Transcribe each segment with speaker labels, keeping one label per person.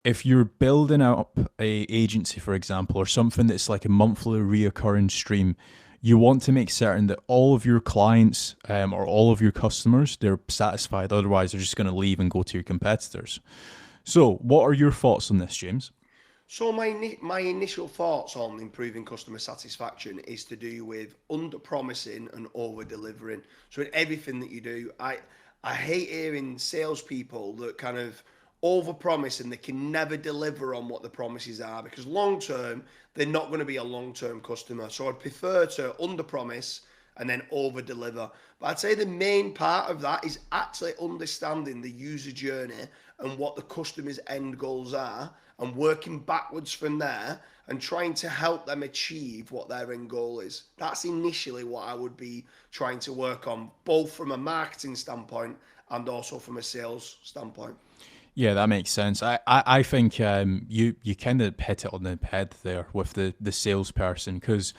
Speaker 1: if you're building up a agency, for example, or something that's like a monthly reoccurring stream, you want to make certain that all of your clients or all of your customers, they're satisfied. Otherwise, they're just going to leave and go to your competitors. So, what are your thoughts on this, James?
Speaker 2: So my initial thoughts on improving customer satisfaction is to do with under promising and over delivering. So in everything that you do, I hate hearing salespeople that kind of over promise and they can never deliver on what the promises are, because long term they're not going to be a long term customer. So I'd prefer to under promise and then over deliver. But I'd say the main part of that is actually understanding the user journey and what the customer's end goals are, and working backwards from there and trying to help them achieve what their end goal is. That's initially what I would be trying to work on, both from a marketing standpoint and also from a sales standpoint.
Speaker 1: Yeah, that makes sense. I think you kind of hit it on the head there with the salesperson, because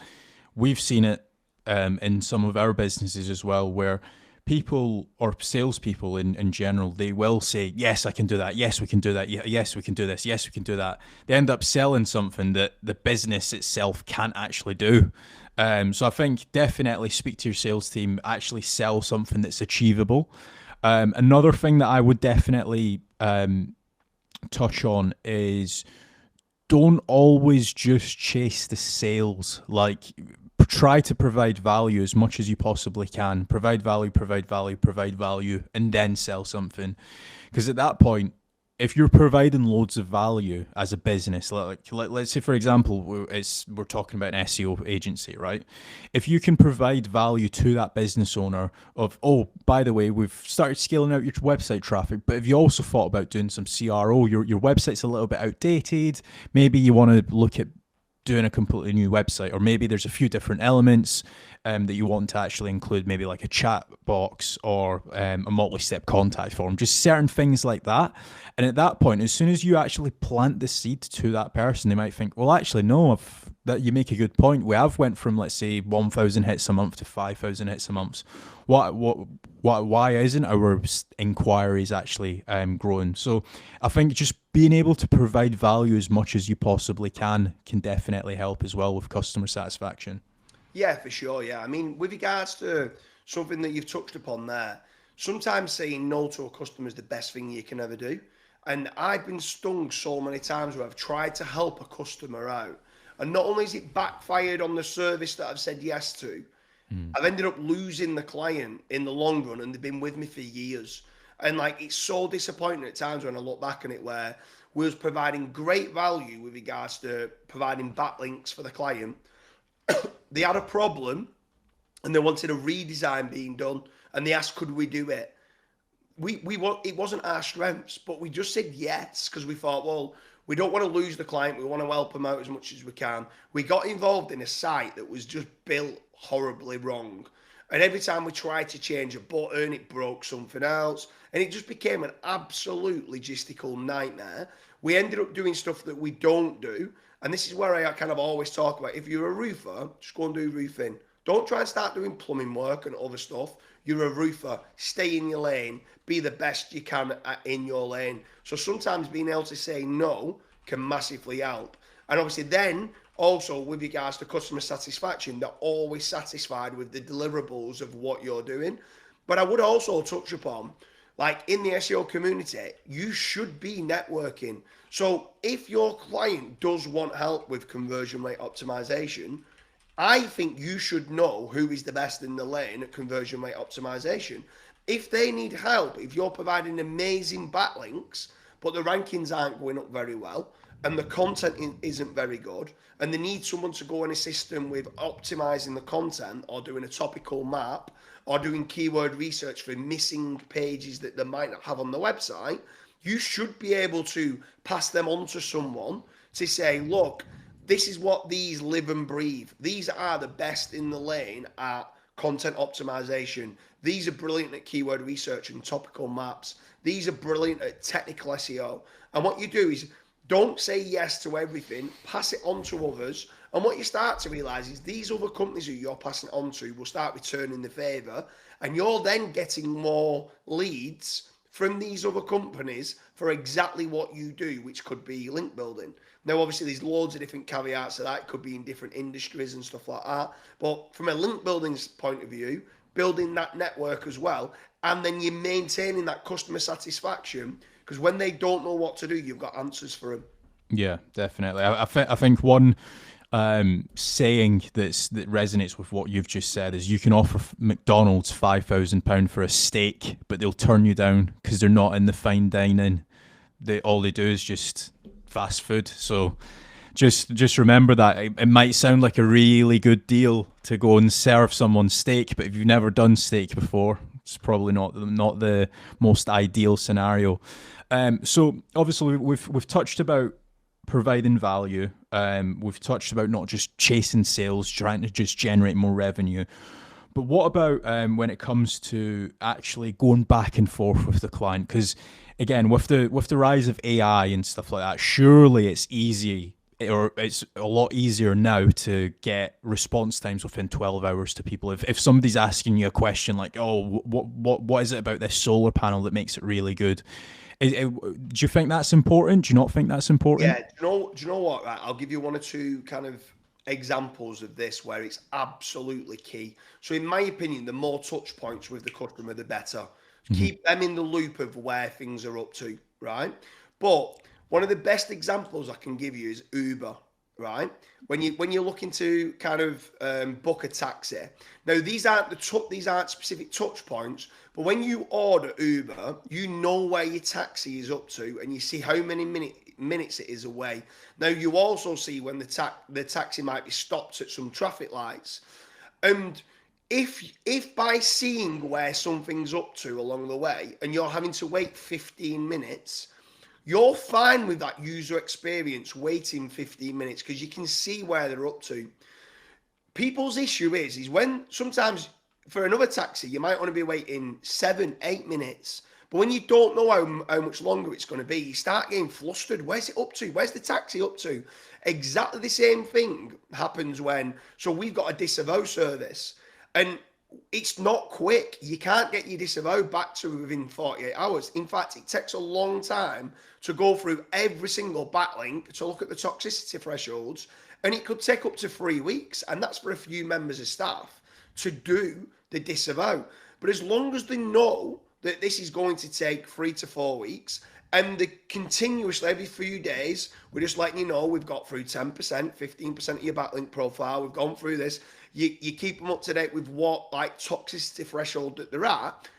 Speaker 1: we've seen it in some of our businesses as well, where people or salespeople in general, they will say, yes, I can do that. Yes, we can do that. Yes, we can do this. Yes, we can do that. They end up selling something that the business itself can't actually do. So I think definitely speak to your sales team, actually sell something that's achievable. Another thing that I would definitely touch on is don't always just chase the sales. Like, try to provide value as much as you possibly can. Provide value, provide value, provide value, and then sell something. Because at that point, if you're providing loads of value as a business, like let's say for example, we're talking about an SEO agency, right? If you can provide value to that business owner of, oh, by the way, we've started scaling out your website traffic, but if you also thought about doing some CRO, your website's a little bit outdated, maybe you want to look at doing a completely new website, or maybe there's a few different elements that you want to actually include, maybe like a chat box or a multi-step contact form, just certain things like that. And at that point, as soon as you actually plant the seed to that person, they might think, well, actually, no, if that you make a good point. We have went from, let's say, 1,000 hits a month to 5,000 hits a month. Why isn't our inquiries actually growing? So I think just being able to provide value as much as you possibly can definitely help as well with customer satisfaction.
Speaker 2: Yeah, for sure. Yeah. I mean, with regards to something that you've touched upon there, sometimes saying no to a customer is the best thing you can ever do. And I've been stung so many times where I've tried to help a customer out. And not only is it backfired on the service that I've said yes to,
Speaker 1: Mm.
Speaker 2: I've ended up losing the client in the long run, and they've been with me for years. And like, it's so disappointing at times when I look back on it, where we was providing great value with regards to providing backlinks for the client. They had a problem and they wanted a redesign being done, and they asked, could we do it? We want, it wasn't our strengths, but we just said yes because we thought, well, we don't want to lose the client. We want to help them out as much as we can. We got involved in a site that was just built horribly wrong. And every time we tried to change a button, it broke something else. And it just became an absolute logistical nightmare. We ended up doing stuff that we don't do. And this is where I kind of always talk about, if you're a roofer, just go and do roofing. Don't try and start doing plumbing work and other stuff. You're a roofer. Stay in your lane. Be the best you can in your lane. So sometimes being able to say no can massively help. And obviously then also with regards to customer satisfaction, they're always satisfied with the deliverables of what you're doing. But I would also touch upon, like in the SEO community, you should be networking. So if your client does want help with conversion rate optimization, I think you should know who is the best in the lane at conversion rate optimization. If they need help, if you're providing amazing backlinks, but the rankings aren't going up very well, and the content isn't very good, and they need someone to go and assist them with optimizing the content, or doing a topical map, or doing keyword research for missing pages that they might not have on the website, you should be able to pass them on to someone to say, look, this is what these live and breathe. These are the best in the lane at content optimization. These are brilliant at keyword research and topical maps. These are brilliant at technical SEO. And what you do is don't say yes to everything, pass it on to others. And what you start to realize is these other companies who you're passing it on to will start returning the favor. And you're then getting more leads from these other companies for exactly what you do, which could be link building. Now, obviously, there's loads of different caveats to that. It could be in different industries and stuff like that. But from a link building point of view, building that network as well, and then you're maintaining that customer satisfaction, because when they don't know what to do, you've got answers for them.
Speaker 1: Yeah, definitely. I think one saying that resonates with what you've just said is you can offer McDonald's £5,000 for a steak, but they'll turn you down because they're not in the fine dining. All they do is just fast food. So just remember that it might sound like a really good deal to go and serve someone steak, but if you've never done steak before, it's probably not the most ideal scenario. So obviously we've touched about providing value. We've touched about not just chasing sales, trying to just generate more revenue. But what about when it comes to actually going back and forth with the client? Because again, with the rise of AI and stuff like that, surely it's easy, or it's a lot easier now to get response times within 12 hours to people. If somebody's asking you a question like, oh, what is it about this solar panel that makes it really good? Do you think that's important? Do you not think that's important?
Speaker 2: Yeah, do you know what? Right, I'll give you one or two kind of examples of this where it's absolutely key. So, in my opinion, the more touch points with the customer, the better. Keep them in the loop of where things are up to, right? But one of the best examples I can give you is Uber, right? When you're looking to kind of book a taxi. Now, these aren't specific touch points, but when you order Uber, you know where your taxi is up to, and you see how many minutes it is away. Now, you also see when the taxi might be stopped at some traffic lights, and if by seeing where something's up to along the way, and you're having to wait 15 minutes, you're fine with that user experience waiting 15 minutes because you can see where they're up to. People's issue is when sometimes for another taxi, you might want to be waiting 7, 8 minutes. But when you don't know how much longer it's going to be, you start getting flustered. Where's it up to? Where's the taxi up to? Exactly the same thing happens so we've got a disavow service. And it's not quick. You can't get your disavow back to within 48 hours. In fact, it takes a long time to go through every single backlink to look at the toxicity thresholds. And it could take up to 3 weeks. And that's for a few members of staff to do the disavow. But as long as they know that this is going to take 3 to 4 weeks, and the continuously every few days, we're just letting you know we've got through 10%, 15% of your backlink profile. We've gone through this. You keep them up to date with what like toxicity threshold that they're at.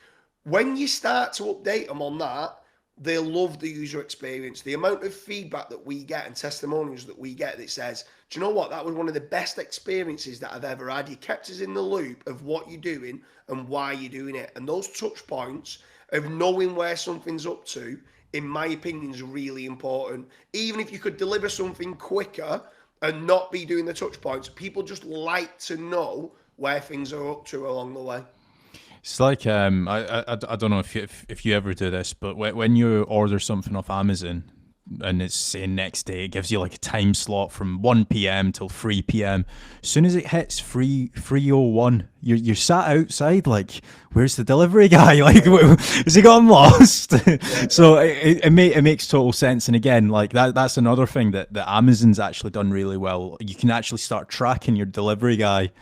Speaker 2: When you start to update them on that, they love the user experience. The amount of feedback that we get and testimonials that we get that says, do you know what? That was one of the best experiences that I've ever had. You kept us in the loop of what you're doing and why you're doing it. And those touch points of knowing where something's up to, in my opinion, is really important. Even if you could deliver something quicker and not be doing the touch points, people just like to know where things are up to along the way.
Speaker 1: It's like I don't know if you ever do this, but when you order something off Amazon and it's saying next day, it gives you like a time slot from 1 p.m. till 3 p.m. As soon as it hits 3:01, you're sat outside like, where's the delivery guy? Like, has he gotten lost? So it makes total sense. And again, like that's another thing that Amazon's actually done really well. You can actually start tracking your delivery guy.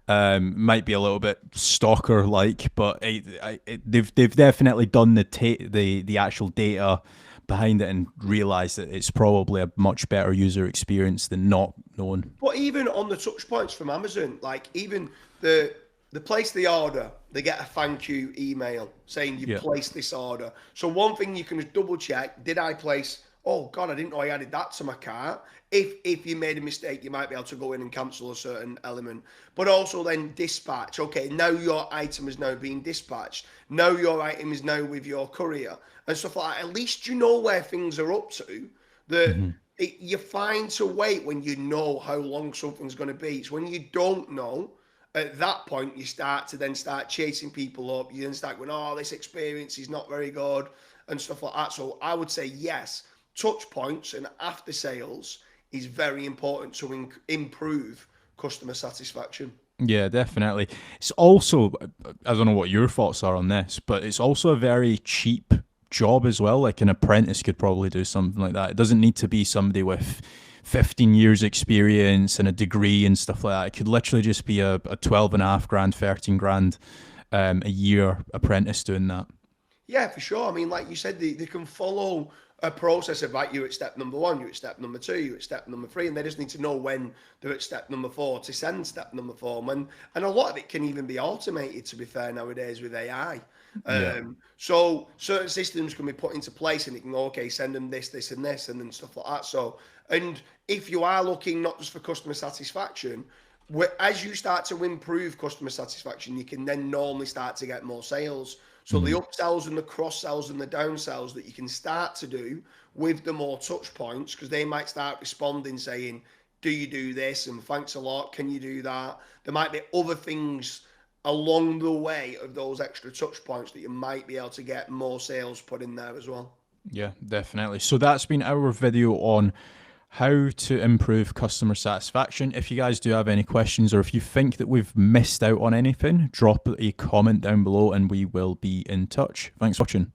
Speaker 1: Might be a little bit stalker like, but they've definitely done the actual data behind it and realized that it's probably a much better user experience than not knowing.
Speaker 2: But even on the touch points from Amazon, like even the place the order, they get a thank you email saying you placed this order. So one thing you can just double check, did I place, oh God, I didn't know I added that to my cart. If you made a mistake, you might be able to go in and cancel a certain element. But also then dispatch. Okay, now your item is now being dispatched. Now your item is now with your courier and stuff like that. At least you know where things are up to. You're fine to wait when you know how long something's going to be. It's when you don't know, at that point, you start chasing people up. You then start going, oh, this experience is not very good and stuff like that. So I would say, yes, touch points and after sales is very important to improve customer satisfaction.
Speaker 1: Yeah, definitely. It's also, I don't know what your thoughts are on this, but it's also a very cheap job as well. Like an apprentice could probably do something like that. It doesn't need to be somebody with 15 years experience and a degree and stuff like that. It could literally just be a 12 and a half grand, 13 grand a year apprentice doing that.
Speaker 2: Yeah, for sure. I mean, like you said, they can follow a process of like you're at step number one, you're at step number two, you're at step number three, and they just need to know when they're at step number four to send step number four. And a lot of it can even be automated, to be fair, nowadays with AI.
Speaker 1: Yeah.
Speaker 2: So certain systems can be put into place and it can go, okay, send them this, this, and this, and then stuff like that. So, and if you are looking not just for customer satisfaction, as you start to improve customer satisfaction, you can then normally start to get more sales. So the
Speaker 1: Mhm.
Speaker 2: upsells and the cross sells and the downsells that you can start to do with the more touch points, because they might start responding saying, do you do this? And thanks a lot. Can you do that? There might be other things along the way of those extra touch points that you might be able to get more sales put in there as well.
Speaker 1: Yeah, definitely. So that's been our video on how to improve customer satisfaction. If you guys do have any questions or if you think that we've missed out on anything, drop a comment down below and we will be in touch. Thanks for watching.